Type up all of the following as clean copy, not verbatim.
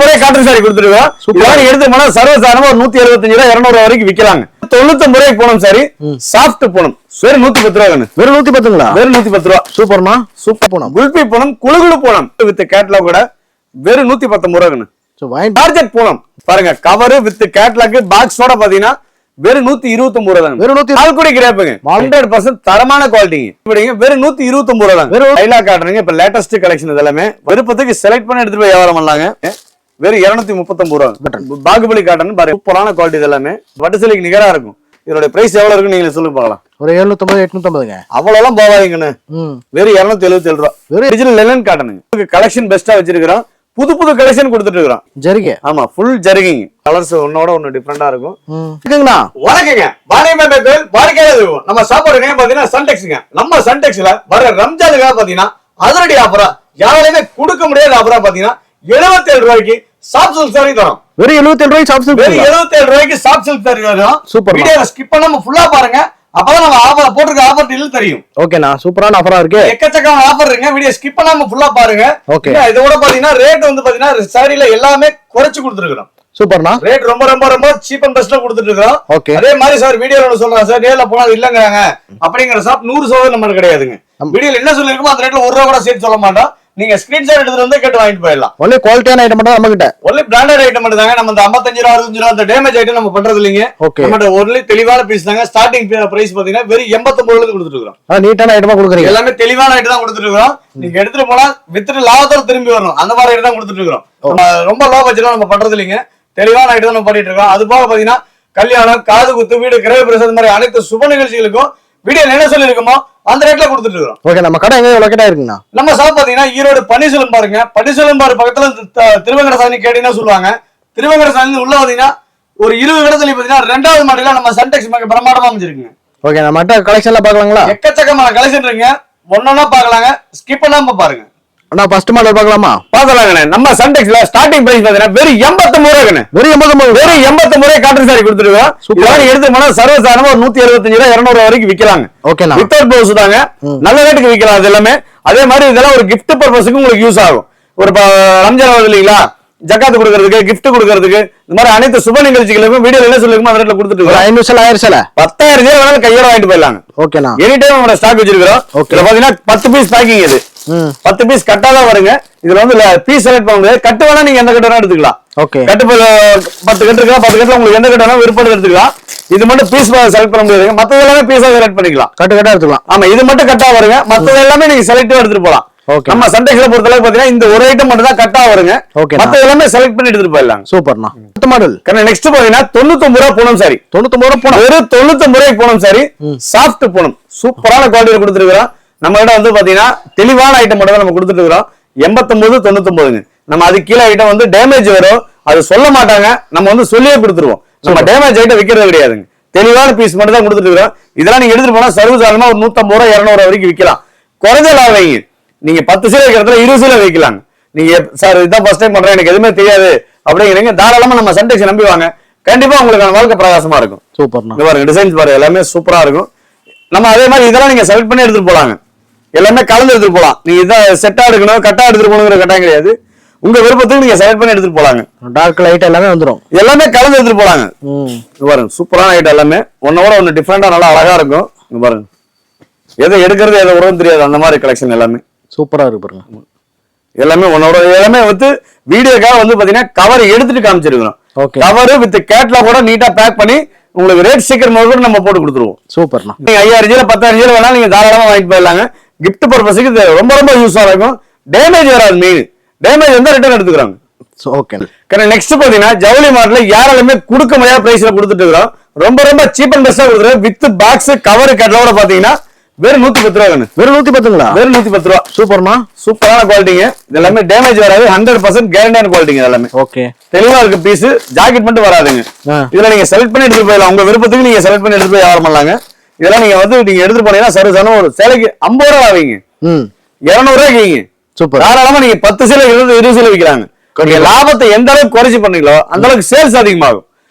முறை cotton sorry கொடுத்துருக்கோம். இதெல்லாம் எடுத்து போனா சர்வசாதாரணமா ஒரு 175 ரூபாய் 200 ரூபாய் வரைக்கும் விற்கலாங்க. 99 ரூபாய்க்கு போனோம் சாரி சாஃப்ட் போனம் வெறும் 110 ரூபாய். வெறும் 110ங்களா? வெறும் 110 ரூபாய். சூப்பர்மா, சூப்பர் போனம். குல்பி போனம், குளுகுளு போனம் வித் கேட்லாக் கூட வெறும் 119 ரூபாய். டார்ஜெட் போனம் பாருங்க, கவர் வித் கேட்லாக் பாக்ஸோட பாத்தீங்கன்னா வெறும் 129 ரூபாய். வெறும் 100 கிரேப்புங்க. 100% தரமான குவாலிட்டிங்க. வெறும் 129 ரூபாய். வெறும் டைலாக் காட்டுறீங்க. இப்ப லேட்டஸ்ட் கலெக்ஷன் இதெல்லாமே விருப்பத்துக்கு செலக்ட் பண்ணி எடுத்துட்டு போய் வியாபாரம் பண்ணலாங்க. வெறும் 239 ரூபாய். பாகுபலி காட்டன் பாருங்க, சூப்பரான குவாலிட்டி இதெல்லாமே. பட்டு சிலைக்கு நிகரா இருக்கும். இதோட பிரைஸ் எவ்வளவு இருக்குன்னு நீங்க சொல்லுங்க பார்க்கலாம். ஒரு 750 850ங்க. அவ்வளவுலாம் போவாதீங்கன்னு. வெறும் 277 ரூபாய். வெறும் ஒரிஜினல் லெனன் காட்டனுங்க. கலெக்ஷன் பெஸ்டா வச்சிருக்கிறோம். புது புது கலெக்ஷன் கொடுத்துட்டு இருக்கோம். ஜரிகை. ஆமா, ஃபுல் ஜரிகைங்க. கலர்ஸ் ஒன்னோட ஒன்னு டிஃபரெண்டா இருக்கும். இருக்குங்களா? வணக்கங்க. பாணிமேபேல் வாடிக்கையாளர் நம்ம சாப்பாடு நேம் பாத்தீங்கன்னா சன்டெக்ஸ்ங்க. நம்ம சன்டெக்ஸ்ல வர ரம்ஜானுக்காக பாத்தீங்கன்னா அதிரடி ஆஃபரா யாராலையுமே கொடுக்க முடியாத ஆஃபரா பாத்தீங்கன்னா 77 ரூபாய்க்கு சாஃப்ட் சில்க் சாரி தரோம். வெறும் 77 ரூபாய்க்கு சாஃப்ட் சில்க். வெறும் 77 ரூபாய்க்கு சாஃப்ட் சில்க் சாரி தரோம். சூப்பர். வீடியோவை ஸ்கிப் பண்ணாம ஃபுல்லா பாருங்க. அப்பதான் நம்ம ஆஃபர் போட்டுருக்க ஆஃபர் டீல் தெரியும். ஓகேண்ணா, சூப்பரான ஆஃபரா இருக்கு. எக்கச்சக்கமான ஆஃபர் இருக்குங்க. வீடியோ ஸ்கிப் பண்ணாம ஃபுல்லா பாருங்க. ஓகே. இதோட பாத்தீங்கன்னா ரேட் வந்து பாத்தீங்கன்னா சாரில எல்லாமே குறைச்சு கொடுத்துருக்கோம். சூப்பர்ண்ணா. ரேட் ரொம்ப ரொம்ப ரொம்ப சீப் அண்ட் பெஸ்டா கொடுத்துட்டு இருக்கோம். ஓகே. அதே மாதிரி சார் வீடியோல சொல்றேன் சார், நேர்ல போனா இல்லங்கறாங்க அப்படிங்கற ஷாப் 100% நம்ம கிடையாதுங்க. வீடியோல என்ன சொல்லிருக்கோம் அந்த ரேட்ல 1 ரூபாய் கூட சேர்த்து சொல்ல மாட்டோம். நீங்க ஸ்கிரீன்ஷாட் எடுத்துட்டு வந்து கேட்டு வாங்கிட்டு போயிடலாம். ஒன்லி குவாலிட்டியான ஐட்டம் மட்டும் நம்ம கிட்ட. ஒன்லி பிராண்டட் ஐட்டம் மட்டும் தாங்க. நம்ம 55 ரூபாய் 65 ரூபாய் அந்த டேமேஜ் ஐட்டம் நம்ம பண்றது இல்லைங்க. நம்ம ஒன்லி தெளிவான பீஸ் தாங்க. ஸ்டார்டிங் பிரைஸ் பாத்தீங்கன்னா வெறும் 89 ரூபாய்க்கு கொடுத்துட்டு இருக்கோம். நீட்டான ஐட்டமா கொடுக்குறீங்க. எல்லாமே தெளிவான ஐட்டம் தான் கொடுத்துட்டு இருக்கோம். நீங்க எடுத்துட்டு போனா வித்துட்டு லாபத்தோட திரும்பி வரணும். அந்த மாதிரி ஐட்டம் தான் கொடுத்துட்டு இருக்கோம். நம்ம ரொம்ப லோ பட்ஜெட்ல நம்ம பண்றது இல்லைங்க. தெளிவான ஐட்டம் தான் நம்ம பண்ணிட்டு இருக்கோம். அது போக பாத்தீங்கன்னா கல்யாணம், காது குத்து, வீடு, கிரக பிரவேசம் மாதிரி அனைத்து சுப நிகழ்ச்சிகளுக்கும் வீடியோ என்ன சொல்லி இருக்கோம் அந்த ரேட்ல கொடுத்துட்டு இருக்கோம். ஓகே. நம்ம கடை எங்க லொகேட் ஆயிருக்குங்க? நம்ம ஷாப் பாத்தீங்கன்னா ஈரோடு பன்னீர்செல்வம் பாருங்க. பன்னீர்செல்வம் பாரு பக்கத்துல திருவங்கட சாமி கேட்டீங்கன்னா சொல்லுவாங்க. திருவங்கட சாமி உள்ள பாத்தீங்கன்னா ஒரு 20 இடத்துல பாத்தீங்கன்னா 2வது மாடியில நம்ம சன்டெக்ஸ் பிரம்மாண்டமா அமைஞ்சிருக்குங்க. ஓகே. நம்ம கலெக்ஷன்ல பாக்கலாங்களா? எக்கச்சக்கமான கலெக்ஷன் இருக்குங்க. ஒன்னொன்னா பாக்கலாங்க. ஸ்கிப் பண்ணாம பாருங்க. அண்ணா ஃபர்ஸ்ட் மாடல் பார்க்கலாமா? பார்க்கலாங்கண்ணே. நம்ம சன்டெக்ஸ்ல ஸ்டார்டிங் பிரைஸ் பாத்தீங்கன்னா வெறும் 89 ரூபாய்ங்க. வெறும் 89 ரூபாய் காட்டன் சாரி கொடுத்துருக்கோம். இதெல்லாம் எடுத்து போனா சர்வசாதாரணமா ஒரு 175 ரூபாய் 200 ரூபாய் வரைக்கும் விற்கலாங்க. ஓகேண்ணா. வித்தவுட் ப்ளவுஸ் தாங்க. நல்ல ரேட்டுக்கு விற்கலாம். அது எல்லாமே அதே மாதிரி இதெல்லாம் ஒரு கிஃப்ட் பர்பஸ்க்கு உங்களுக்கு யூஸ் ஆகும். ஒரு ரம்ஜான் வருது இல்லீங்களா, ஜக்காத்து கொடுக்கறதுக்கு, கிஃப்ட் கொடுக்கறதுக்கு, இந்த மாதிரி அனைத்து சுப நிகழ்ச்சிகளுக்கும் வீடியோல என்ன சொல்லிருக்கோம் அந்த ரேட்ல கொடுத்துட்டு இருக்கோம். 500 சேல 1000 சேல 10000 சேல வேணாலும் கையோட வாங்கிட்டு போயிடலாங்க. ஓகேண்ணா. எனி டைம் நம்ம ஸ்டாக் வச்சிருக்கோம். இதுல பாத்தீங்கன்னா 10 பீஸ் பேக்கிங். இது 10 பீஸ் கட்டாதான் வருங்க. இதுல வந்து பீஸ் செலக்ட் பண்ண முடியாது. கட்டு வேணா நீங்க எந்த கட்டு வேணா எடுத்துக்கலாம். ஓகே. கட்டு 10 கட்டு இருக்கா, 10 கட்டுல உங்களுக்கு எந்த கட்டு வேணா விருப்பம் எடுத்துக்கலாம். இது மட்டும் பீஸ் செலக்ட் பண்ண முடியாது. மத்தது எல்லாமே பீஸா செலக்ட் பண்ணிக்கலாம். கட்டு கட்டா எடுத்துக்கலாம். ஆமா, இது மட்டும் கட்டா வருங்க. மத்தது எல்லாமே நீங்க செலக்டிவா எடுத்துட்டு போலாம். நம்ம சன்டெக்ஸ்ல பொறுத்தளவுக்கு பாத்தீங்கன்னா இந்த ஒரு ஐட்டம் மட்டும் தான் கட்டா வருங்க. மத்த எல்லாமே செலக்ட் பண்ணி எடுத்துட்டு போயிடலாம். சூப்பர்ண்ணா. அடுத்த மாடல் நெக்ஸ்ட் பாத்தீங்கன்னா 99 ரூபாய் போனம் சாரி. 99 ரூபாய் போனம். வெறும் 99 ரூபாய்க்கு போனம் சாரி சாஃப்ட் போனம். சூப்பரான குவாலிட்டியில கொடுத்துருக்கோம். நம்ம கிட்ட வந்து பாத்தீங்கன்னா தெளிவான ஐட்டம் மட்டும் தான் நம்ம கொடுத்துட்டு இருக்கோம். 89 99ங்க. நம்ம அதுக்கு கீழே ஐட்டம் வந்து டேமேஜ் வரும். அது சொல்ல மாட்டாங்க. நம்ம வந்து சொல்லியே கொடுத்துருவோம். நம்ம டேமேஜ் ஐட்டம் விற்கிறது கிடையாதுங்க. தெளிவான பீஸ் மட்டும் தான் கொடுத்துட்டு இருக்கோம். இதெல்லாம் நீங்க எடுத்துட்டு போனா சர்வசாதாரணமா ஒரு 150 ரூபாய் 200 ரூபாய் வரைக்கும் விற்கலாம். குறைஞ்ச லாபம் வைங்க. நீங்க 10 சீலை வைக்கிறதுல 20 சீலை வைக்கலாங்க. நீங்க சார் இதான் ஃபர்ஸ்ட் டைம் பண்றேன், எனக்கு எதுவுமே தெரியாது அப்படிங்கிறீங்க, தாராளமா நம்ம சன்டெக்ஸ் நம்பி வாங்க. கண்டிப்பா உங்களுக்கான வாழ்க்கை பிரகாசமா இருக்கும். சூப்பர்ண்ணா. பாருங்க டிசைன்ஸ் பாருங்க, எல்லாமே சூப்பரா இருக்கும். நம்ம அதே மாதிரி இதெல்லாம் நீங்க செலக்ட் பண்ணி எடுத்துட்டு போலாங்க. எல்லாமே கலந்து எடுத்துட்டு போலாம். நீங்க இதான் செட்டா எடுக்கணும், கட்டா எடுத்துட்டு போகணுங்கிற கட்டாயம் கிடையாது. உங்க விருப்பத்துக்கு நீங்க செலக்ட் பண்ணி எடுத்துட்டு போலாங்க. டார்க் லைட் எல்லாமே வந்துடும். எல்லாமே கலந்து எடுத்துட்டு போலாங்க. பாருங்க சூப்பரான ஐட்டம் எல்லாமே ஒன்னோட ஒன்னு டிஃபரெண்டா நல்லா அழகா இருக்கும். பாருங்க எதை எடுக்கிறது எதை உறவு தெரியாது அந்த மாதிரி கலெக்ஷன் எல்லாமே சூப்பரா இருக்கு. பாருங்க எல்லாமே ஒன்னோட எல்லாமே வந்து வீடியோக்காக வந்து பாத்தீங்கன்னா கவர் எடுத்துட்டு காமிச்சிருக்கிறோம். கவர் வித் கேட்லாக் கூட நீட்டா பேக் பண்ணி உங்களுக்கு ரேட் சீக்கிரம் நம்ம போட்டு கொடுத்துருவோம். சூப்பர்ண்ணா. நீங்க 5000 ரூபாய் 10000 ரூபாய் வேணாலும் நீங்க தாராளமா வாங்கிட்டு போயிடலாங்க. கிஃப்ட் பர்பஸ்க்கு இது ரொம்ப ரொம்ப யூஸா இருக்கும். டேமேஜ் வராது. மெயின் டேமேஜ் வந்து ரிட்டர்ன் எடுத்துக்கிறாங்க. ஓகே. நெக்ஸ்ட் பாத்தீங்கன்னா ஜவுளி மாடல யாராலுமே கொடுக்க முடியாத பிரைஸ்ல கொடுத்துட்டு இருக்கிறோம். ரொம்ப ரொம்ப சீப் அண்ட் பெஸ்டா கொடுத்துருக்கோம். வித் பாக்ஸ் கவர் கேட்டலோட பாத்தீங்கன்னா வெறும் 110 ரூபாய். வெறும் 110ங்களா? வெறும் 110 ரூபாய். சூப்பர்மா. சூப்பரான குவாலிட்டிங்க. இது எல்லாமே டேமேஜ் வராது. 100% கேரண்டியான குவாலிட்டிங்க எல்லாமே. ஓகே. தெளிவா இருக்கு பீஸ். ஜாக்கெட் மட்டும் வராதுங்க. இதுல நீங்க செலக்ட் பண்ணி எடுத்து போயிடலாம். உங்க விருப்பத்துக்கு நீங்க செலக்ட் பண்ணி எடுத்து போய் வியாபாரம் பண்ணலாங்க. இதெல்லாம் நீங்க வந்து நீங்க எடுத்து போனீங்கன்னா சர்வசாதாரண ஒரு சேலைக்கு 50 ரூபாய் ஆவீங்க. 200 ரூபாய்க்கு வைங்க. சூப்பர். தாராளமா நீங்க 10 சேலை 20 சேலை விற்கிறாங்க. லாபத்தை எந்த அளவுக்கு குறைச்சி பண்ணீங்களோ அந்த அளவுக்கு சேல்ஸ் அதிகமாகும்.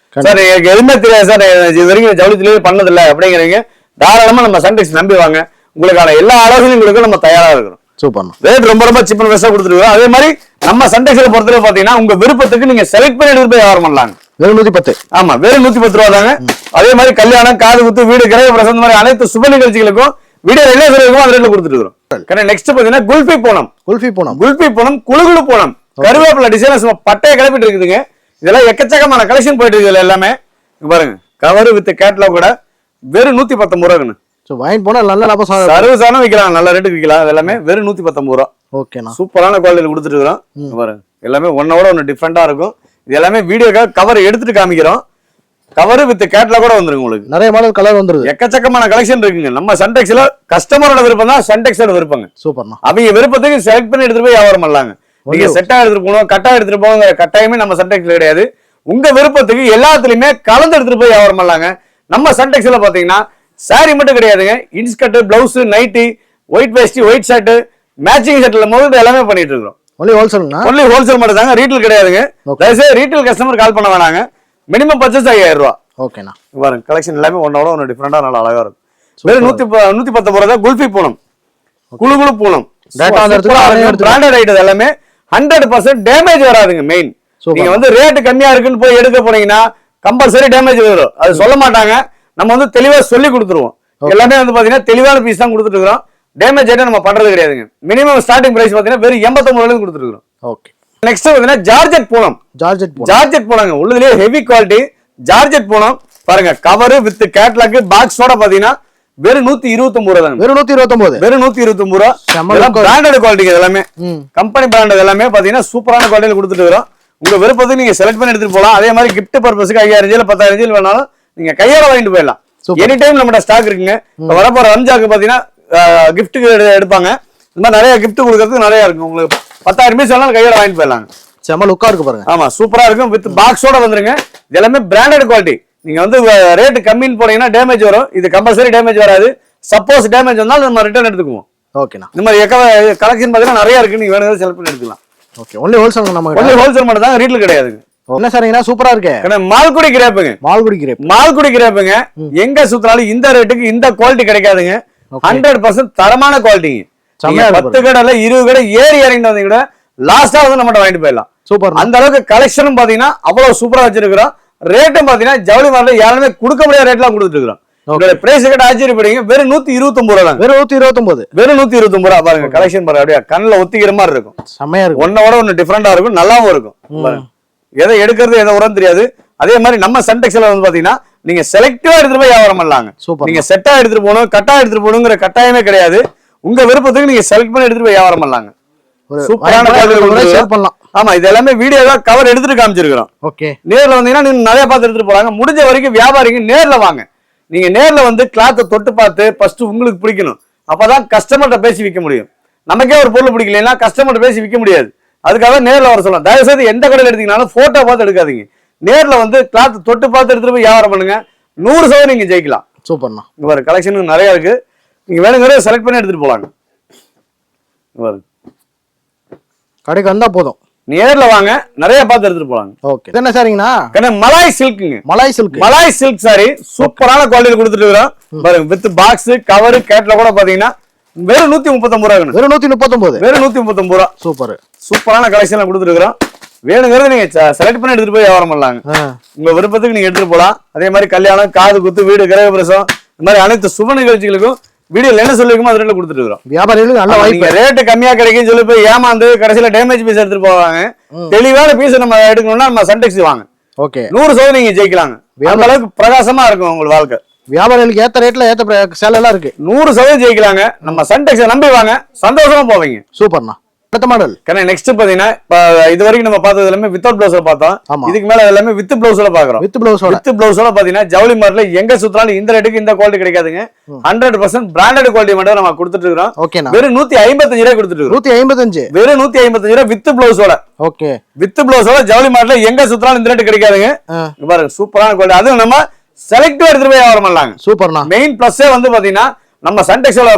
சார் எனக்கு எதுவுமே தெரியாது சார், இது வரைக்கும் ஜவுளி தொழில் பண்ணதில்லை அப்படிங்கிறீங்க, தாராளமா நம்ம சன்டெக்ஸ் நம்பி வாங்க. உங்களுக்கான எல்லா ஆலோசனைகளுக்கும் நம்ம தயாரா இருக்கிறோம். சூப்பர். ரேட் ரொம்ப ரொம்ப சீப் அண்ட் பெஸ்டா கொடுத்துருக்கோம். அதே மாதிரி நம்ம சன்டெக்ஸ்ல பொறுத்தவரை பாத்தீங்கன்னா உங்க விருப்பத்துக்கு நீங்க செலக்ட் பண்ணி எடுத்து போய் வியாபாரம் பண்ணலாம். வெறும் 110. ஆமா, வெறும் 110 ரூபா தாங்க. அதே மாதிரி கல்யாணம், காது குத்து, வீடு, கிரக பிரசவம் மாதிரி அனைத்து சுப நிகழ்ச்சிகளுக்கும் வீடியோ ரிலேஷனுக்கும் அந்த ரேட்ல கொடுத்துட்டு இருக்கோம். நெக்ஸ்ட் பாத்தீங்கன்னா குல்ஃபி பூனம். குல்ஃபி பூனம், குழுகுழு பூனம், கருவேப்பிலை டிசைன் பட்டையை கிளப்பிட்டு இருக்குதுங்க. இதெல்லாம் எக்கச்சக்கமான கலெக்ஷன் போயிட்டு இருக்கு எல்லாமே. பாருங்க, கவர் வித் கேட்லாக் கூட வெறும் 119 ரூபாய்க்கு. வாங்கி போனா நல்ல லாபம், சர்வீஸான விற்கலாம், நல்ல ரேட்டுக்கு விற்கலாம். எல்லாமே வெறும் 119 ரூபா. ஓகேண்ணா, சூப்பரான குவாலிட்டியில் கொடுத்துட்டு இருக்கிறோம். பாருங்க, எல்லாமே ஒன்னோட ஒன்னு டிஃப்ரெண்டா இருக்கும். இது எல்லாமே வீடியோக்காக கவர் எடுத்துட்டு காமிக்கிறோம். கவர் வித் கேட்லாக் கூட வந்துருங்க. உங்களுக்கு நிறைய மாடல் கலர் வந்துருது, எக்கச்சக்கமான கலெக்ஷன் இருக்குங்க. நம்ம சன்டெக்ஸ்ல கஸ்டமரோட விருப்பம் தான் சன்டெக்ஸோட விருப்பங்க. சூப்பர்ண்ணா. அவங்க விருப்பத்துக்கு செலக்ட் பண்ணி எடுத்துட்டு போய் வியாபாரம் பண்ணலாங்க. நீங்க செட்டா எடுத்துட்டு போகணும், கட்டா எடுத்துட்டு போங்க, கட்டாயமே நம்ம சன்டெக்ஸ்ல கிடையாது. உங்க விருப்பத்துக்கு எல்லாத்துலயுமே கலந்து எடுத்துட்டு போய் வியாபாரம் பண்ணலாங்க. நம்ம சன்டெக்ஸ்ல பாத்தீங்கன்னா சாரி மட்டும் கிடையாதுங்க, inskirt, blouse, nighty, white veshti, white shirt, matching ஷர்ட்ல முதல்ல எல்லாமே பண்ணிட்டு இருக்கோம். ஒன்லி ஹோல்சேல் மட்டும் தாங்க, ரீட்டைல் கிடையாதுங்க. தயவுசெய்து ரீட்டைல் கஸ்டமர் கால் பண்ண வேணாங்க. மினிமம் பர்ச்சேஸ் 5000 ரூபா. ஓகேண்ணா. பாருங்க, கலெக்ஷன் எல்லாமே ஒன்னோட ஒன்னு டிஃபரெண்டா நல்லா அழகா இருக்கும். வெறும் 119 ரூபா தான். குல்ஃபி பூனம், குழுகுழு பூனம், பிராண்டட் ஐட்டம் எல்லாமே 100% டேமேஜ் வராதுங்க. மெயின் நீங்க வந்து ரேட் கம்மியா இருக்குன்னு போய் எடுக்க போனீங்கன்னா கம்பல்சரி டேமேஜ் வரும். அது சொல்ல மாட்டாங்க, நம்ம வந்து தெளிவா சொல்லி கொடுத்துருவோம். எல்லாமே வந்து பாத்தீங்கன்னா தெளிவான பீஸ் தான் கொடுத்துட்டு இருக்கோம். டேமேஜ் ஐட்டம் நம்ம பண்றது கிடையாதுங்க. மினிமம் ஸ்டார்டிங் பிரைஸ் பாத்தீங்கன்னா வெறும் 89 ரூபாய்க்கு கொடுத்துட்டு இருக்கோம். ஓகே. நெக்ஸ்ட் பாத்தீங்கன்னா ஜார்ஜெட் பூனம். ஜார்ஜெட் பூனங்க, உள்ளதுலயே ஹெவி குவாலிட்டி ஜார்ஜெட் பூனம். பாருங்க, கவர் வித் கேட்லாக் பாக்ஸோட பாத்தீங்கன்னா வெறும் 129 ரூபா தாங்க. வெறும் 129 ரூபா. பிராண்டட் குவாலிட்டி எல்லாமே, கம்பெனி பிராண்டட் எல்லாமே பாத்தீங்கன்னா சூப்பரான குவாலிட்டியில கொடுத்துட்டு இருக்கோம். உங்க விருப்பத்துக்கு நீங்க செலக்ட் பண்ணி எடுத்துட்டு போலாம். அதே மாதிரி கிஃப்ட் பர்பஸ்க்கு 5000 10,000 வேணாலும் நீங்க கையோட வாங்கிட்டு போயிடலாம். எனி டைம் நம்ம ஸ்டாக் இருக்குங்க. வரப்போற ரம்ஜாக்கு பாத்தீங்கன்னா கிஃப்ட் எடுப்பாங்க. இந்த மாதிரி நிறைய கிஃப்ட் கொடுக்கறதுக்கு நிறைய இருக்கு. உங்களுக்கு 10,000 பீஸ் வேணாலும் கையோட வாங்கிட்டு போயிடலாம். செம லுக்கா இருக்கு பாருங்க. ஆமா, சூப்பரா இருக்கும். வித் பாக்ஸோட வந்துருங்க. இது எல்லாமே பிராண்டட் குவாலிட்டி. நீங்க வந்து ரேட் கம்மின்னு போனீங்கன்னா டேமேஜ் வரும். இது கம்பல்சரி டேமேஜ் வராது. சப்போஸ் டேமேஜ் வந்தாலும் நம்ம ரிட்டர்ன் எடுத்துக்குவோம். ஓகேண்ணா. இந்த மாதிரி கலெக்ஷன் பாத்தீங்கன்னா நிறைய இருக்கு. நீங்க வேணுங்கிறது செலக்ட் பண்ணி எடுத்துக்கலாம். ஓகே. ஒன்லி ஹோல்சேல் மட்டும் தான், ரீட்டைல் கிடையாதுங்க. என்ன சார், சூப்பரா இருக்கு. மால்குடி கிரேப்புங்க. மால்குடி கிரேப்புங்க. எங்க சுத்தினாலும் இந்த ரேட்டுக்கு இந்த குவாலிட்டி கிடைக்காதுங்க. 100% தரமான குவாலிட்டிங்க. 10 கடைல 20 கடை ஏறி இறங்கிட்டு வந்தீங்க கூட லாஸ்டா வந்து நம்ம வாங்கிட்டு போயிடலாம். சூப்பர். அந்த அளவுக்கு கலெக்ஷனும் பாத்தீங்கன்னா அவ்வளவு சூப்பரா வச்சிருக்கிறோம். ரேட்டும் பாத்தீங்கன்னா ஜவுளி மார்ல யாருமே கொடுக்க முடியாத ரேட்லாம் கொடுத்துட்டு இருக்கிறோம். பிரைஸ் கிட்ட ஆச்சரியப்படுங்க. வெறும் 129 ரூபா. வெறும் 129 ரூபா. பாருங்க, கலெக்ஷன் பாருங்க, அப்படியே கண்ணுல ஒத்திக்கிற மாதிரி இருக்கும். செமையா இருக்கும். ஒன்னோட ஒன்னு டிஃபரெண்டா இருக்கும், நல்லாவும் இருக்கும். எதை எடுக்கிறது எதை உரம் தெரியாது. அதே மாதிரி நம்ம சன்டெக்ஸ்ல வந்து பாத்தீங்கன்னா நீங்க செலக்டிவா எடுத்துட்டு போய் வியாபாரம் பண்ணலாங்க. நீங்க செட்டா எடுத்துட்டு போகணும், கட்டா எடுத்துட்டு போகணுங்கிற கட்டாயமே கிடையாது. உங்க விருப்பத்துக்கு நீங்க செலக்ட் பண்ணி எடுத்துட்டு போய் வியாபாரம் பண்ணலாங்க. சூப்பரான. ஆமா, இது எல்லாமே வீடியோவா கவர் எடுத்துட்டு காமிச்சிருக்கிறோம். ஓகே. நேர்ல வந்தீங்கன்னா நீங்க நிறைய பார்த்து எடுத்துட்டு போறாங்க. முடிஞ்ச வரைக்கும் வியாபாரிங்க நேர்ல வாங்க. நீங்க நேர்ல வந்து கிளாத்தை தொட்டு பார்த்து ஃபர்ஸ்ட் உங்களுக்கு பிடிக்கணும். அப்பதான் கஸ்டமர்கிட்ட பேசி விற்க முடியும். நமக்கே ஒரு பொருள் பிடிக்கலன்னா கஸ்டமர்கிட்ட பேசி விற்க முடியாது. அதுக்காக நேர்ல வர சொல்லலாம். தயவு செய்து எந்த கடையில் எடுத்தீங்கன்னாலும் போட்டோ பார்த்து எடுக்காதீங்க. நேர்ல வந்து கிளாத் தொட்டு பார்த்து எடுத்துட்டு போய் வியாபாரம் பண்ணுங்க. 100% நீங்க ஜெயிக்கலாம். சூப்பர்ண்ணா. இங்க பாரு, கலெக்ஷன் நிறைய இருக்கு. நீங்க வேணுங்கிறத செலக்ட் பண்ணி எடுத்துட்டு போலாங்க. கடைக்கு வந்தா போதும், நேர்ல வாங்க, நிறைய பார்த்து எடுத்துட்டு போலாங்க. ஓகே. என்ன சாரிங்கண்ணா? மலாய் சில்க்குங்க. மலாய் சில்க் சாரி சூப்பரான குவாலிட்டி கொடுத்துட்டு இருக்கோம். பாருங்க, வித் பாக்ஸ், கவர், கேட்ல கூட பாத்தீங்கன்னா வெறும் 139 ரூபா. வெறும் 139 ரூபா. சூப்பரான கலெக்ஷன் கொடுத்துட்டு இருக்கிறோம். வேணுங்கிறது நீங்க செலக்ட் பண்ணி எடுத்துட்டு போய் வியாபாரம் பண்ணலாங்க. உங்க விருப்பத்துக்கு நீங்க எடுத்துட்டு போலாம். அதே மாதிரி கல்யாணம், காது குத்து, வீடு, கிரக பிரசவம், இந்த மாதிரி அனைத்து சுப நிகழ்ச்சிகளுக்கும் வீடியோல என்ன சொல்லிருக்கோம் அது ரெண்டு கொடுத்துட்டு இருக்கோம். வியாபாரிகளுக்கு நல்ல வாய்ப்பு. ரேட் கம்மியா கிடைக்குன்னு சொல்லி போய் ஏமாந்து கடைசியில டேமேஜ் பீஸ் எடுத்துட்டு போவாங்க. தெளிவான பீஸ் நம்ம எடுக்கணும்னா நம்ம சன்டெக்ஸ் வாங்க. ஓகே. 100% நீங்க ஜெயிக்கலாங்க. அந்த அளவுக்கு பிரகாசமா இருக்கும் உங்களுக்கு வாழ்க்கை. வியாபாரிகளுக்கு ஏத்த ரேட்ல ஏத்த சேல் எல்லாம் இருக்கு. 100% ஜெயிக்கலாங்க. நம்ம சன்டெக்ஸ் நம்பி வாங்க, சந்தோஷமா போவீங்க. சூப்பர்ண்ணா. அடுத்த மாடல் நெக்ஸ்ட் பாத்தீங்கன்னா இது வரைக்கும் நம்ம பார்த்தது எல்லாமே வித்தவுட் பிளவுஸ்ல பார்த்தோம். இதுக்கு மேல எல்லாமே வித் பிளவுஸ்ல பாக்குறோம். வித் பிளவுஸோட பாத்தீங்கன்னா ஜவுளி மார்ல எங்க சுத்தினாலும் இந்த ரேட்டுக்கு இந்த குவாலிட்டி கிடைக்காதுங்க. 100% பிராண்டட் குவாலிட்டி மட்டும் நம்ம கொடுத்துட்டு இருக்கோம். வெறும் 155 ரூபாய் கொடுத்துட்டு இருக்கோம். 155 வெறும் 155 ரூபாய் வித் பிளவுஸோட. ஓகே. வித் பிளவுஸோட ஜவுளி மார்ல எங்க சுத்தினாலும் இந்த ரேட்டு கிடைக்காதுங்க. பாருங்க, சூப்பரான குவாலிட்டி. அதுவும் நம்ம செலக்டிவா எடுத்துட்டு போய் வியாபாரம் பண்ணலாங்க. சூப்பர்ண்ணா. மெயின் பிளஸ்ஸே வந்து பாத்தீங்கன்னா நம்ம சன்டெக்ஸோட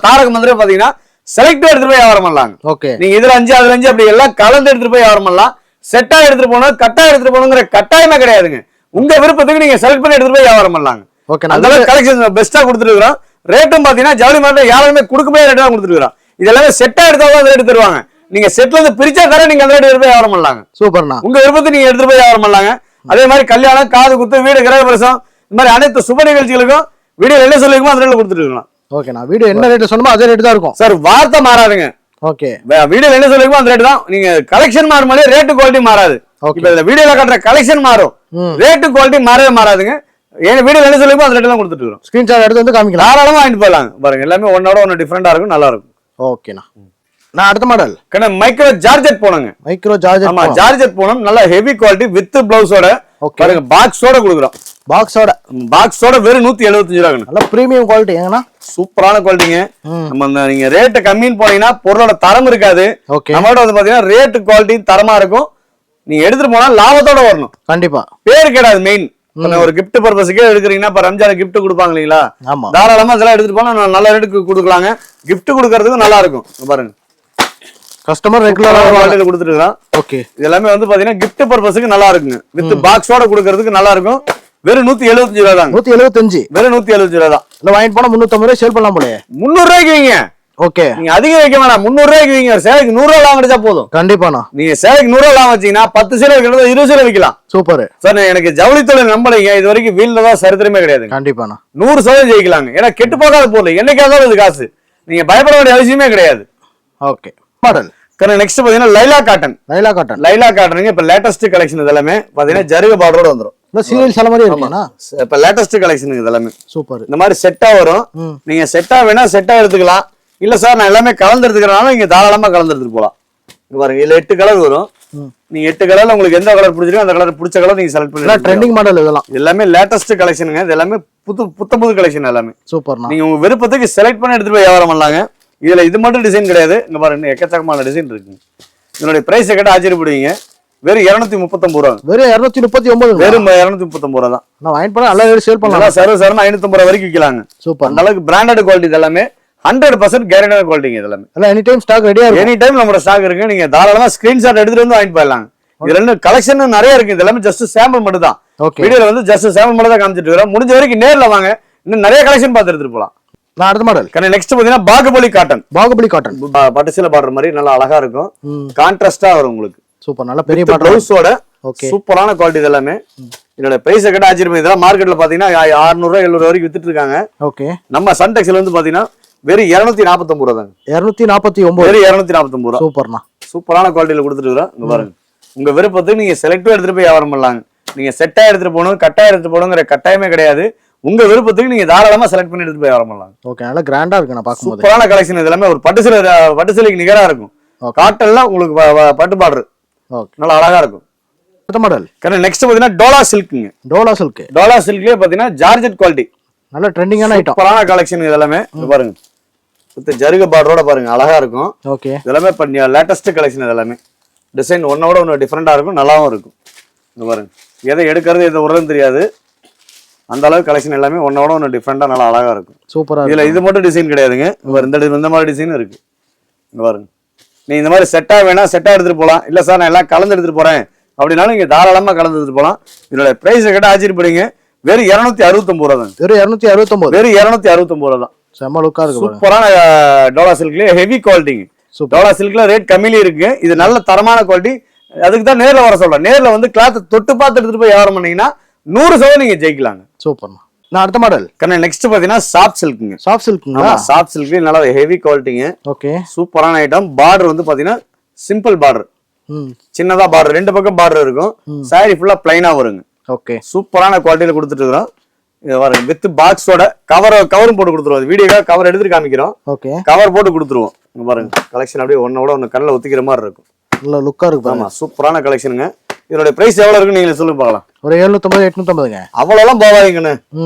தாரக மந்திரம் பாத்தீங்கன்னா செலக்ட் எடுத்துட்டு போய் வியாபாரம் பண்ணலாம். ஓகே. நீங்க இதுல 5 அதுல 5 அப்படி எல்லாம் கலந்து எடுத்துட்டு போய் வியாபாரம் பண்ணலாம். செட்டா எடுத்துட்டு போகணும், கட்டா எடுத்துட்டு போகணுங்கிற கட்டாயமே கிடையாதுங்க. உங்க விருப்பத்துக்கு நீங்க செலக்ட் பண்ணி எடுத்துட்டு போய் வியாபாரம் பண்ணலாங்க. ஓகே. அந்த கலெக்ஷன் பெஸ்டா கொடுத்துட்டு இருக்கோம். ரேட்டும் பாத்தீங்கன்னா ஜவுளி மார்ல யாருமே கொடுக்க முடியாத ரேட் தான் கொடுத்துட்டு இருக்கோம். இதெல்லாம் செட்டா எடுத்தாலும் அந்த ரேட் தருவாங்க. நீங்க செட்ல இருந்து பிரிச்சா தர நீங்க அந்த ரேட் எடுத்து போய் வியாபாரம் பண்ணலாங்க. சூப்பர்ண்ணா. உங்க விருப்பத்தை நீங்க எடுத்துட்டு போய் வியாபாரம் பண்ணலாங்க. அதே மாதிரி கல்யாணம், காது குத்து, வீடு, கிரக பிரசவம் இந்த மாதிரி அனைத்து சுப நிகழ்ச்சிகளுக்கும் வீடியோ என்ன சொல்லிருக்கோமோ அந்த ரேட்ல கொடுத்துட்டு இருக்கலாம். ஓகேண்ணா. வீடியோ என்ன ரேட் சொன்னமோ அதே ரேட் தான் இருக்கும் சார். வார்த்தை மாறாதுங்க. ஓகே. வீடியோல என்ன சொல்லிருக்கோமோ அந்த ரேட் தான். நீங்க கலெக்ஷன் மாறுமாலே ரேட்டு குவாலிட்டி மாறாது. இப்ப இந்த வீடியோல காட்டுற கலெக்ஷன் மாறும், ரேட்டு குவாலிட்டி மாறவே மாறாதுங்க. ஏன்னா வீடியோல என்ன சொல்லிருக்கோமோ அந்த ரேட் தான் கொடுத்துட்டு இருக்கோம். ஸ்கிரீன்ஷாட் எடுத்து வந்து காமிக்கலாம். தாராளமா வாங்கிட்டு போகலாம். பாருங்க எல்லாமே ஒன்னோட ஒன்னு டிஃபரெண்டா இருக்கும், நல்லா இருக்கும். ஓகேண்ணா. நான் அடுத்த மாடல் மைக்ரோ ஜார்ஜெட் போனங்க. Micro georgette. ஆமா, ஜார்ஜெட் போனோம். நல்ல ஹெவி குவாலிட்டி வித் பிளவுஸோட பாருங்க, பாக்ஸோட கொடுக்குறோம். பாக்ஸோட வெறும் 175 ரூபாங்க. நல்ல பிரீமியம் குவாலிட்டி. எங்கண்ணா சூப்பரான குவாலிட்டிங்க. நம்ம நீங்க ரேட் கம்மின்னு போனீங்கன்னா பொருளோட தரம் இருக்காது. நம்மளோட வந்து பாத்தீங்கன்னா ரேட் குவாலிட்டி தரமா இருக்கும். நீங்க எடுத்துட்டு போனா லாபத்தோட வரணும். கண்டிப்பா பேரு கிடையாது. மெயின் ஒரு கிஃப்ட் பர்பஸ்க்கே எடுக்கிறீங்கன்னா இப்ப ரம்ஜான் கிஃப்ட் கொடுப்பாங்க இல்லீங்களா, தாராளமா இதெல்லாம் எடுத்துட்டு போனா நல்ல ரேட்டுக்கு கொடுக்கலாங்க. கிஃப்ட் கொடுக்கறதுக்கு நல்லா இருக்கும். பாருங்க கஸ்டமர் ரெகுலரா குவாலிட்டில கொடுத்துட்டு இருக்கான். ஓகே. இது எல்லாமே வந்து பாத்தீங்கன்னா கிஃப்ட் பர்பஸ்க்கு நல்லா இருக்குங்க. வித் பாக்ஸோட கொடுக்கறதுக்கு நல்லா இருக்கும். வெறும் 175 ரூபா தான். 175. வெறும் 175 ரூபா தான். இல்ல வாங்கிட்டு போனா 350 ரூபாய் சேல் பண்ணலாம் போல. 300 ரூபாய்க்கு வைங்க. ஓகே. நீங்க அதிகம் வைக்க வேணாம். 300 ரூபாய்க்கு வைங்க. சேலைக்கு 100 ரூபாய் வாங்கிட்டா போதும். கண்டிப்பாண்ணா. நீங்க சேலைக்கு 100 ரூபாய் வச்சீங்கன்னா 10 சேலை வைக்கிறது 20 சேலை வைக்கலாம். Super sir. எனக்கு ஜவுளி தொழில் நம்பலைங்க. இது வரைக்கும் வீல்ல தான் சரித்திரமே கிடையாது. கண்டிப்பாண்ணா. 100% ஜெயிக்கலாங்க. ஏன்னா கெட்டு போகாத பொருள். என்னைக்காவது இது காசு. நீங்க பயப்பட வேண்டிய அவசியமே கிடையாது. ஓகே. மாடல் நெக்ஸ்ட் பாத்தீங்கன்னா லைலா காட்டன். லைலா காட்டனுங்க. இப்ப லேட்டஸ்ட் கலெக்ஷன் இதெல்லாமே பாத்தீங்கன்னா ஜருக பார்டரோட வந்துரும். சீரியல் சில மாதிரி இருக்குண்ணா. இப்ப லேட்டஸ்ட் கலெக்ஷன் இதெல்லாமே சூப்பர். இந்த மாதிரி செட்டா வரும். நீங்க செட்டா வேணா செட்டா எடுத்துக்கலாம். இல்ல சார் நான் எல்லாமே கலந்து எடுத்துக்கிறனால நீங்க தாராளமா கலந்து எடுத்துட்டு போலாம். இங்க பாருங்க, இதுல 8 கலர் வரும். நீங்க 8 கலர்ல உங்களுக்கு எந்த கலர் பிடிச்சிருக்கோ அந்த கலர் பிடிச்ச கலர் நீங்க செலக்ட் பண்ணலாம். ட்ரெண்டிங் மாடல் இதெல்லாம் எல்லாமே லேட்டஸ்ட் கலெக்ஷனுங்க. இது எல்லாமே புது கலெக்ஷன் எல்லாமே சூப்பர். நீங்க உங்க விருப்பத்துக்கு செலக்ட் பண்ணி எடுத்துட்டு போய் வியாபாரம் பண்ணலாங்க. இதுல இது மட்டும் டிசைன் கிடையாது. இங்க பாருங்க எக்கச்சக்கமான டிசைன் இருக்கு. இதனுடைய பிரைஸ் கேட்ட ஆச்சரியப்படுவீங்க. வெறும் 239 ரூபா. வெறும் 239. வெறும் 239 ரூபா தான். நான் வாங்கிட்டு போனா நல்லா சேல் பண்ணலாம். சர்வசாதாரண 550 ரூபா வரைக்கும் விற்கலாங்க. சூப்பர். அந்த அளவுக்கு பிராண்டட் குவாலிட்டி இதெல்லாமே 100% கேரண்டட் குவாலிட்டிங்க. இதெல்லாம் எனி டைம் ஸ்டாக் ரெடியா இருக்கு. எனி டைம் நம்மளோட ஸ்டாக் இருக்கு. நீங்க தாராளமா ஸ்கிரீன்ஷாட் எடுத்துட்டு வந்து வாங்கிட்டு போயிடலாம். இது ரெண்டு கலெக்ஷன் நிறைய இருக்கு. இது எல்லாமே ஜஸ்ட் சாம்பிள் மட்டும் தான். வீடியோல வந்து ஜஸ்ட் சாம்பிள் மட்டும் தான் காமிச்சிட்டு இருக்கோம். முடிஞ்ச வரைக்கும் நேர்ல வாங்க. இன்னும் நிறைய கலெக்ஷன் பார்த்து எடுத்துட்டு போலாம். நான் அடுத்த மாடல் நெக்ஸ்ட் பாத்தீங்கன்னா பாகுபலி காட்டன். பட்டு சீலை பாடுற மாதிரி நல்லா அழகா இருக்கும். கான்ட்ராஸ்டா வரும் உங்களுக்கு. சூப்பர். நல்ல பெரிய பிளவுஸோட சூப்பரான குவாலிட்டி. இதெல்லாமே இதோட பிரைஸ் கேட்ட ஆச்சரியம். இதெல்லாம் மார்க்கெட்ல பாத்தீங்கன்னா 600 ரூபாய் 700 வரைக்கும் வித்துட்டு இருக்காங்க. ஓகே. நம்ம சன்டெக்ஸ்ல வந்து பாத்தீங்கன்னா வெறும் 249 ரூபா தாங்க. 249. வெறும் 249 ரூபா. சூப்பர்ண்ணா. சூப்பரான குவாலிட்டியில கொடுத்துட்டு இருக்கோம். இங்க பாருங்க, உங்க விருப்பத்துக்கு நீங்க செலக்டிவா எடுத்துட்டு போய் வியாபாரம் பண்ணலாங்க. நீங்க செட்டா எடுத்துட்டு போகணும், கட்டாயம் எடுத்துட்டு போகணுங்கிற கட்டாயமே கிடையாது. உங்க விருப்பத்துக்கு நீங்க தாராளமா செலக்ட் பண்ணி எடுத்து போய் வியாபாரம் பண்ணலாம். ஓகே. நல்லா கிராண்டா இருக்கு. நான் பாக்கும்போது சூப்பரான கலெக்ஷன். இது எல்லாமே ஒரு பட்டு சேலைக்கு நிகரா இருக்கும். காட்டன்ல உங்களுக்கு பட்டு பார்டர் நல்லா அழகா இருக்கும். அடுத்த மாடல் நெக்ஸ்ட் பாத்தீங்கன்னா டோலா சில்க்ங்க. டோலா சில்க்லயே பாத்தீங்கன்னா ஜார்ஜெட் குவாலிட்டி. நல்ல ட்ரெண்டிங்கான ஐட்டம். சூப்பரான கலெக்ஷன். இது எல்லாமே பாருங்க வித் ஜருக பார்டரோட பாருங்க அழகா இருக்கும். ஓகே. இதெல்லாமே பண்ணி லேட்டஸ்ட் கலெக்ஷன். இது எல்லாமே டிசைன் ஒன்னோட ஒன்னு டிஃபரெண்டா இருக்கும், நல்லாவும் இருக்கும். இங்க பாருங்க, எதை எடுக்கிறது எதை உரதுன்னு தெரியாது. அந்த அளவுக்கு கலெக்ஷன் எல்லாமே ஒன்னோட ஒன்று டிஃப்ரெண்டா நல்லா அழகா இருக்கும். சூப்பரா. இதுல இது மட்டும் டிசைன் கிடையாதுங்க. இந்த மாதிரி டிசைன் இருக்கு. இங்க பாருங்க, நீ இந்த மாதிரி செட்டா வேணா செட்டா எடுத்துட்டு போலாம். இல்ல சார் நான் எல்லாம் கலந்து எடுத்துட்டு போறேன் அப்படின்னாலும் நீங்க தாராளமா கலந்து எடுத்துட்டு போலாம். இதோட பிரைஸ் கேட்ட ஆச்சரியப்படுங்க. வெறும் 269 ரூபா தான். வெறும் 269. வெறும் 269 ரூபா தான். செம்ம லுக்கா இருக்கு. சூப்பரான டோலா சில்க்லயே ஹெவி குவாலிட்டிங்க. டோலா சில்க்ல ரேட் கம்மியில இருக்கு. இது நல்ல தரமான குவாலிட்டி. அதுக்கு தான் நேர்ல வர சொல்றேன். நேர்ல வந்து கிளாத் தொட்டு பார்த்து எடுத்துட்டு போய் வியாபாரம் பண்ணீங்கன்னா 100% நீங்க ஜெயிக்கலாங்க. சூப்பர். நான் அடுத்த மாடல் நெக்ஸ்ட் பாத்தீங்கன்னா சாஃப்ட் சில்க்ங்க. சாஃப்ட் சில்க் நல்ல ஹெவி குவாலிட்டிங்க. ஓகே. சூப்பரான ஐட்டம். பார்டர் வந்து பாத்தீங்கன்னா சிம்பிள் பார்டர், சின்னதா பார்டர், ரெண்டு பக்கம் பார்டர் இருக்கும். சாரி ஃபுல்லா பிளைனா வருங்க. ஓகே. சூப்பரான குவாலிட்டியில கொடுத்துட்டு இருக்கோம். இது பாருங்க வித் பாக்ஸோட கவரும் போட்டு கொடுத்துருவோம். வீடியோக்காக கவர் எடுத்துட்டு காமிக்கிறோம். ஓகே. கவர் போட்டு கொடுத்துருவோம். இங்க பாருங்க கலெக்ஷன் அப்படியே ஒன்னோட ஒன்னு கண்ணில் ஒத்திக்கிற மாதிரி இருக்கும். நல்ல லுக்கா இருக்கு. ஆமா, சூப்பரான கலெக்ஷனுங்க. இதோட பிரைஸ் எவ்வளவு இருக்குன்னு நீங்க சொல்லுங்க பார்க்கலாம். ஒரு 750 850ங்க. அவ்வளவுலாம் போவாதீங்கன்னு.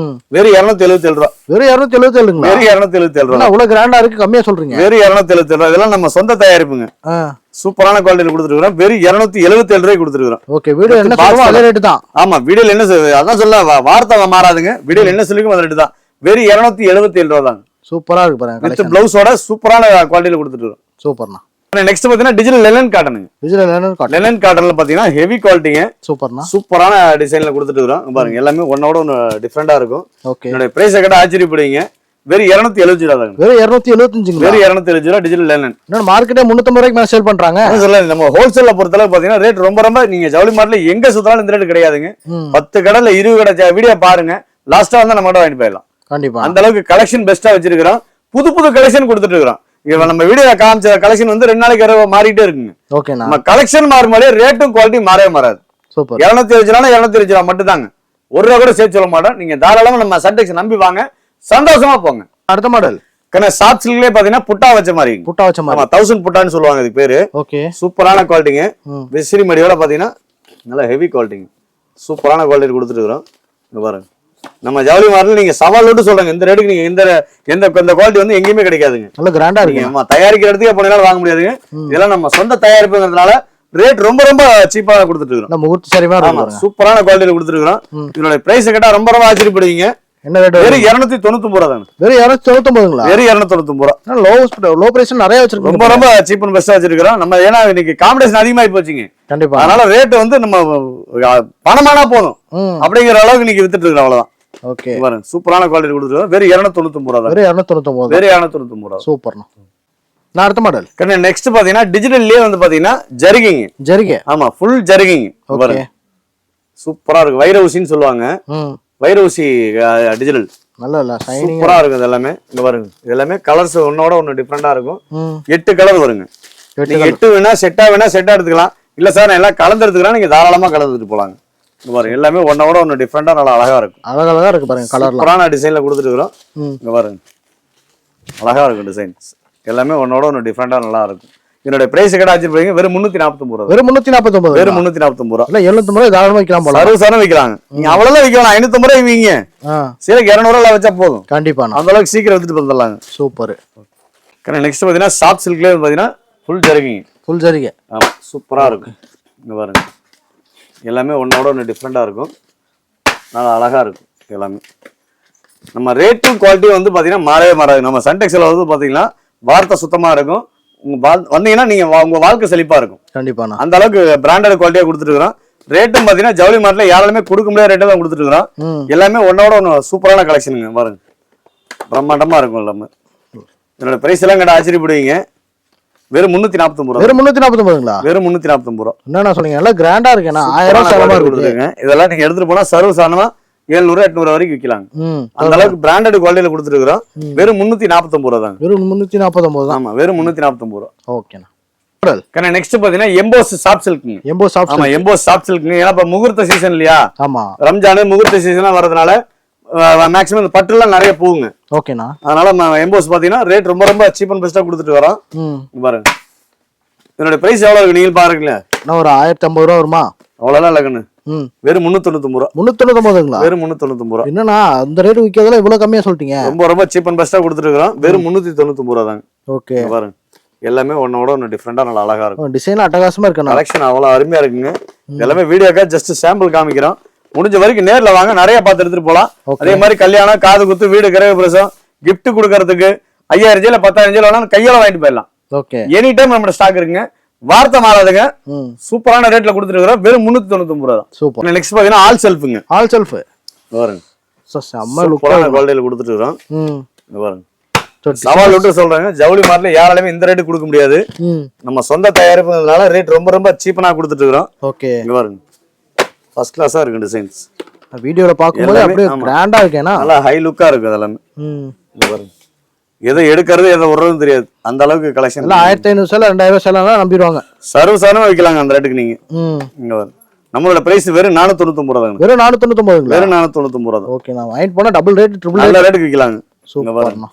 வெறும் 277 ரூபா. வெறும் 277. வெறும் 277 ரூபா. அவ்வளவு கிராண்டா இருக்கு, கம்மியா சொல்றீங்க. வெறும் 277 ரூபா. இதெல்லாம் நம்ம சொந்த தயாரிப்புங்க. சூப்பரான குவாலிட்டில கொடுத்துருக்கோம். வெறும் 277 ரூபாய் கொடுத்துருக்கோம். ஓகே. வீடியோ என்ன சொல்லுவோம் அதே ரேட் தான். ஆமா, வீடியோல என்ன அதான் சொல்ல வார்த்தை மாறாதுங்க. வீடியோல என்ன சொல்லிருக்கோம் அதே ரேட் தான். வெறும் 277 ரூபா தான். சூப்பரா இருக்கு பாருங்க. வித் பிளவுஸோட சூப்பரான குவாலிட்டில கொடுத்துருக்கோம். சூப்பர்ண்ணா. நெக்ஸ்ட் பாத்தீங்கன்னா டிஜிட்டல் லெனன் காட்டனுங்க. லெனன் காட்டன்ல பாத்தீங்கன்னா ஹெவி குவாலிட்டிங்க. சூப்பர்ண்ணா. சூப்பரான டிசைன்ல கொடுத்துட்டு இருக்கோம். பாருங்க எல்லாமே ஒன்னோட ஒன்னு டிஃபரெண்டா இருக்கும். ஓகே. என்னோட பிரைஸ் கேட்ட ஆச்சரியப்படுவீங்க. வெறும் 275 ரூபா தாங்க. வெறும் 275. வெறும் 275 ரூபா டிஜிட்டல் லேனன். இன்னும் மார்க்கெட்டே 350 ரூபாய்க்கு மேல சேல் பண்றாங்க. நம்ம ஹோல்சேல்ல பொறுத்தளவு பாத்தீங்கன்னா ரேட் ரொம்ப நீங்க ஜவுளி மார்ட்ல எங்க சுத்தாலும் இந்த ரேட் கிடையாதுங்க. 10 கடைல 20 கடை வீடியோ பாருங்க. லாஸ்டா வந்து நம்ம வாங்கிட்டு போயிடலாம். கண்டிப்பா அந்த அளவுக்கு கலெக்ஷன் பெஸ்டா வச்சிருக்கிறோம். புது கலெக்ஷன் கொடுத்துட்டு இருக்கிறோம். இவ நம்ம வீடியோ காமிச்ச கலெக்ஷன் வந்து 2 நாளைக்கு மாறிட்டே இருக்குங்க. ஓகேண்ணா. நம்ம கலெக்ஷன் மாறும்போதே ரேட்டும் குவாலிட்டி மாறவே மாறாது. சூப்பர். 225 ரூபா மட்டும் தாங்க. 1 ரூபா கூட சேர்த்து சொல்ல மாட்டோம். நீங்க தாராளமா நம்ம சன்டெக்ஸ் நம்பி வாங்க, சந்தோஷமா போங்க. அடுத்த மாடல் சாஃப்ட் சில்க்லயே பாத்தீங்கன்னா புட்டா வச்ச மாதிரி. புட்டா வச்ச மாதிரி. 1000 புட்டான்னு சொல்லுவாங்க இதுக்கு பேரு. ஓகே. சூப்பரான குவாலிட்டிங்க. விசிறி மடியோட பாத்தீங்கன்னா நல்ல ஹெவி குவாலிட்டிங்க. சூப்பரான குவாலிட்டி கொடுத்துட்டு இருக்கிறோம். இங்க பாருங்க. நம்ம ஜவுளி மார்ட்ல நீங்க சவால் விட்டு சொல்றாங்க இந்த ரேட்டுக்கு நீங்க இந்த குவாலிட்டி வந்து எங்கேயுமே கிடைக்காதுங்க. நல்ல கிராண்டா இருக்கு. நம்ம தயாரிக்கிற இடத்துக்கு போனாலும் வாங்க முடியாதுங்க. இதெல்லாம் நம்ம சொந்த தயாரிப்புங்கிறதுனால ரேட் ரொம்ப சீப்பா கொடுத்துட்டு இருக்கோம். நம்ம ஊர்த்து சரிமா இருக்கு. சூப்பரான குவாலிட்டில கொடுத்துட்டு இருக்கோம். இதோட பிரைஸ் கேட்டா ரொம்ப ஆச்சரியப்படுவீங்க. என்ன ரேட்? வெறும் 299 ரூபா தாங்க. வெறும் 299ங்களா? வெறும் 299 ரூபா. லோ பிரைஸ் நிறைய வச்சிருக்கோம். ரொம்ப சீப் அண்ட் பெஸ்டா வச்சிருக்கோம். நம்ம ஏன்னா இன்னைக்கு காம்படிஷன் அதிகமாயி போச்சுங்க. கண்டிப்பா. அதனால ரேட் வந்து நம்ம பணமானா போதும் அப்படிங்கிற அளவுக்கு இன்னைக்கு வித்துட்டு இருக்கோம். அவ்வளவுதான். ஓகே. பாருங்க சூப்பரான குவாலிட்டி கொடுத்துருக்கோம். வெறும் 299 ரூபா தான். வெறும் 299. வெறும் 299 ரூபா. சூப்பர்ண்ணா. நான் அடுத்த மாடல். நெக்ஸ்ட் பாத்தீங்கன்னா டிஜிட்டல்லயே வந்து பாத்தீங்கன்னா ஜரிகிங்க. ஜரிகை. ஆமா ஃபுல் ஜரிகிங்க. பாருங்க சூப்பரா இருக்கு. வைர ஊசின்னு சொல்லுவாங்க. வைர ஊசி டிஜிட்டல். நல்ல ஷைனிங்கா சூப்பரா இருக்கு. இதெல்லாமே இங்க பாருங்க. இதெல்லாமே கலர்ஸ் ஒன்னோட ஒன்னு டிஃபரெண்டா இருக்கும். 8 கலர் வருங்க. நீங்க 8 வேணா செட்டா எடுத்துக்கலாம். இல்ல சார் நான் எல்லாம் கலந்து எடுத்துக்கலாம். நீங்க தாராளமா கலந்துட்டு போலாங்க. இங்க பாருங்க எல்லாமே ஒன்னோட ஒன்னு டிஃபரெண்டா நல்லா அழகா இருக்கும். அழகா இருக்கு பாருங்க. கலர்லாம் சூப்பரான டிசைன்ல கொடுத்துட்டு இருக்கோம். இங்க பாருங்க அழகா இருக்கும் டிசைன். எல்லாமே ஒன்னோட ஒன்னு டிஃபரெண்டா நல்லா இருக்கும். என்னோட பிரைஸ் கடை ஆச்சு வெறும் 349 ரூபா. வெறும் 349. வெறும் 349 ரூபா. இல்ல 750 ரூபாய் தாராளமா விக்கலாம் போல. சர்வீஸான விக்கிறாங்க. நீங்க அவ்வளவுதான் விக்கலாம். 550 ரூபாய் வீங்க. சரி 200 ரூபாய் வச்சா போதும். கண்டிப்பா அந்த அளவுக்கு சீக்கிரம் எடுத்துட்டு வந்துடலாங்க. சூப்பர். நெக்ஸ்ட் பாத்தீங்கன்னா சாஃப்ட் சில்க்லயே பாத்தீங்கன்னா ஃபுல் ஜரிகிங்க. ஃபுல் ஜரிகை. ஆமா சூப்பரா இருக்கும். இங்க பாருங்க எல்லாமே ஒன்னோட ஒன்னு டிஃபரெண்டா இருக்கும். நல்லா அழகா இருக்கும். எல்லாமே நம்ம ரேட்டும் குவாலிட்டியும் வந்து பாத்தீங்கன்னா மாறவே மாறாது. நம்ம சன்டெக்ஸ்ல வந்து பாத்தீங்கன்னா வார்த்தை சுத்தமா இருக்கும். உங்க வந்தீங்கன்னா நீங்க உங்க வாழ்க்கை செழிப்பா இருக்கும். கண்டிப்பா. அந்த அளவுக்கு பிராண்டட் குவாலிட்டியா கொடுத்துட்டு இருக்கிறோம். ரேட்டும் பாத்தீங்கன்னா ஜவுளி மார்ட்ல யாராலுமே கொடுக்க முடியாத ரேட்டை தான் கொடுத்துட்டு இருக்கிறோம். எல்லாமே ஒன்னோட ஒன்னு சூப்பரான கலெக்ஷனுங்க. பாருங்க பிரம்மாண்டமா இருக்கும் எல்லாமே. என்னோட பிரைஸ் எல்லாம் கேட்ட ஆச்சரியப்படுவீங்க. வெறும் 349 ரூபா. வெறும் 349ங்களா? வெறும் 349 ரூபா. என்னன்னா சொன்னீங்க நல்லா கிராண்டா இருக்கேனா? 1000 ரூபாய் செலவா கொடுத்துருங்க. இதெல்லாம் நீங்க எடுத்துட்டு போனா சர்வசாதாரணமா 700 800 வரைக்கும் விற்கலாங்க. அந்த அளவுக்கு பிராண்டட் குவாலிட்டியில கொடுத்துட்டு இருக்கிறோம். வெறும் 349 ரூபா தாங்க. வெறும் 349 தான். ஆமா வெறும் 349 ரூபா. ஓகேண்ணா. நெக்ஸ்ட் பாத்தீங்கன்னா எம்போஸ் சாஃப்ட் சில்க்ங்க. Emboss soft. ஆமா எம்போஸ் சாஃப்ட் சில்க்ங்க. ஏன்னா இப்ப முகூர்த்த சீசன் இல்லையா? ஆமா ரம்ஜான் முகூர்த்த சீசனா வரதுனால மேக்ஸிமம் இந்த பட்டுலாம் நிறைய போகுங்க. ஓகேண்ணா. அதனால எம்போஸ் பாத்தீங்கன்னா ரேட் ரொம்ப சீப் அண்ட் பெஸ்டா கொடுத்துட்டு வரோம். பாருங்க இதனுடைய பிரைஸ் எவ்வளவு இருக்கு நீங்க பாருங்களேன். நான் ஒரு 1050 ரூபா வருமா? அவ்வளவுதான் இல்லைங்கன்னு. வெறும் 399 ரூபா. 399ங்களா? வெறும் 399 ரூபா. என்னன்னா அந்த ரேட் விக்கிறதுல இவ்வளவு கம்மியா சொல்லிட்டீங்க. ரொம்ப சீப் அண்ட் பெஸ்டா கொடுத்துட்டு இருக்கோம். வெறும் 399 ரூபா தாங்க. ஓகே பாருங்க எல்லாமே ஒன்னோட ஒன்னு டிஃபரெண்டா நல்லா அழகா இருக்கும். டிசைன் அட்டகாசமா இருக்கு. கலெக்ஷன் அவ்வளவு அருமையா இருக்குங்க. எல்லாமே வீடியோக்கா ஜஸ்ட் சாம்பிள் காமிக்கிறோம். முடிஞ்ச வரைக்கும் நேர்ல வாங்க, நிறைய பார்த்து எடுத்துட்டு போலாம். அதே மாதிரி கல்யாணம், காது குத்து, வீடு கிரக பிரசவம், கிஃப்ட் கொடுக்கறதுக்கு 5000 ரூபாய் 10,000 ரூபாய் வேணாலும் கையால வாங்கிட்டு போயிடலாம். ஓகே எனி டைம் நம்ம ஸ்டாக் இருக்குங்க. வார்த்தை மாறாதுங்க. சூப்பரான ரேட்ல கொடுத்துட்டு இருக்கோம். வெறும் 399 ரூபா தான். சூப்பர். நெக்ஸ்ட் பாத்தீங்கன்னா ஆல் செல்ஃப்ங்க. ஆல் செல்ஃப் பாருங்க செம்ம சூப்பரான குவாலிட்டியில கொடுத்துட்டு இருக்கோம். பாருங்க சவால் விட்டு சொல்றாங்க. ஜவுளி மார்ட்ல யாராலுமே இந்த ரேட்டு கொடுக்க முடியாது. நம்ம சொந்த தயாரிப்புனால ரேட் ரொம்ப சீப்பனா கொடுத்துட்டு இருக்கோம். ஓகே இங்க பாருங்க ஃபர்ஸ்ட் கிளாஸா இருக்கு டிசைன்ஸ். வீடியோல பாக்கும்போது அப்படியே கிராண்டா இருக்கேனா? நல்லா ஹை லுக்கா இருக்கு அதெல்லாம். இங்க பாருங்க எதை எடுக்கிறது எதை விடுறதுன்னு தெரியாது. அந்த அளவுக்கு கலெக்ஷன். 1500 சேல 2000 சேலனா நம்பிடுவாங்க. சர்வசாதாரணமா விக்கலாங்க அந்த ரேட்டுக்கு நீங்க. இங்க பாருங்க நம்மளோட பிரைஸ் வெறும் 499 ரூபாய். வெறும் 499. வெறும் 499 ரூபாய். ஓகே நான் வாங்கிட்டு போனா டபுள் ரேட் ட்ரிபிள் நல்ல ரேட்டுக்கு விக்கலாங்க. சூப்பர்மா.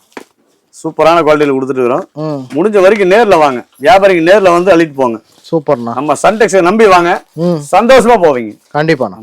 சூப்பரான குவாலிட்டியில கொடுத்துட்டு இருக்கோம். முடிஞ்ச வரைக்கும் நேர்ல வாங்க. வியாபாரிக்கு நேர்ல வந்து அள்ளிட்டு போங்க. சூப்பர்ண்ணா. நம்ம சன்டெக்ஸை நம்பி வாங்க, சந்தோஷமா போவீங்க. கண்டிப்பாண்ணா.